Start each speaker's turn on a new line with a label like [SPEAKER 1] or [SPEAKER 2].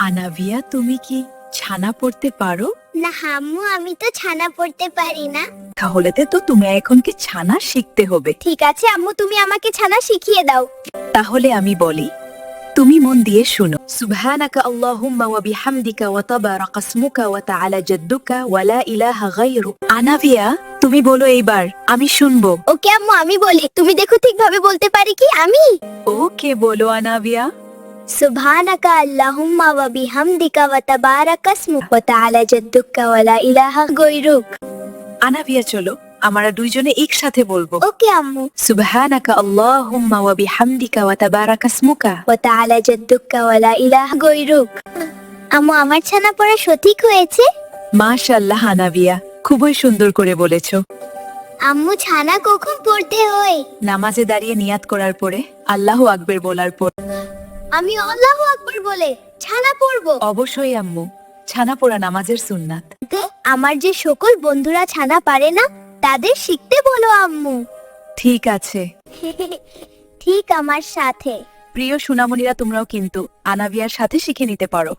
[SPEAKER 1] আনাভিয়া, তুমি কি ছানা পড়তে পারো?
[SPEAKER 2] না আম্মু, আমি তো ছানা পড়তে পারি না।
[SPEAKER 1] তাহলে তো তুমি এখন কি ছানা শিখতে হবে।
[SPEAKER 2] ঠিক আছে আম্মু, তুমি আমাকে ছানা শিখিয়ে দাও।
[SPEAKER 1] তাহলে আমি বলি, তুমি মন দিয়ে শুনো। সুবহানাকা আল্লাহুম্মা ওয়া বিহামদিকা ওয়া তাবারাকা ইসমুকা ওয়া তাআলা জাদ্দুকা ওয়া লা ইলাহা গায়রুক। আনাভিয়া, তুমি বলো এইবার, আমি শুনবো।
[SPEAKER 2] ওকে আম্মু, আমি বলি। তুমি দেখো ঠিকভাবে বলতে পারি কি আমি?
[SPEAKER 1] ওকে, বলো আনাভিয়া।
[SPEAKER 2] সুবহানাকা আল্লাহুম্মা ওয়া বিহামদিকা ওয়া তাবারাকা ইসমুকা ওয়া তাআলা জাদ্দুকা ওয়া লা ইলাহা গায়রুক।
[SPEAKER 1] আনাভিয়া, চলো আমরা দুইজনে একসাথে বলবো।
[SPEAKER 2] ওকে আম্মু।
[SPEAKER 1] সুবহানাকা আল্লাহুম্মা ওয়া বিহামদিকা ওয়া তাবারাকা ইসমুকা।
[SPEAKER 2] ওয়া তাআলা জাদ্দুকা ওয়া লা ইলাহা গায়রুক। আম্মু, আমার ছানা পড়া সঠিক হয়েছে?
[SPEAKER 1] মাশাআল্লাহ আনাভিয়া, খুবই সুন্দর করে বলেছো।
[SPEAKER 2] আম্মু, ছানা কখন পড়তে হয়?
[SPEAKER 1] নামাজে দাঁড়িয়ে নিয়াত করার পরে, আল্লাহু আকবার বলার পর।
[SPEAKER 2] আমি আল্লাহু আকবার বলে ছানা পড়বো?
[SPEAKER 1] অবশ্যই আম্মু, ছানা পোড়া নামাজের সুন্নাত।
[SPEAKER 2] আমার যে সকল বন্ধুরা ছানা পারে না, তাদের শিখতে বলো আম্মু।
[SPEAKER 1] ঠিক আছে।
[SPEAKER 2] ঠিক আমার সাথে।
[SPEAKER 1] প্রিয় সোনামণিরা, তোমরাও কিন্তু আনাভিয়ার সাথে শিখে নিতে পারো।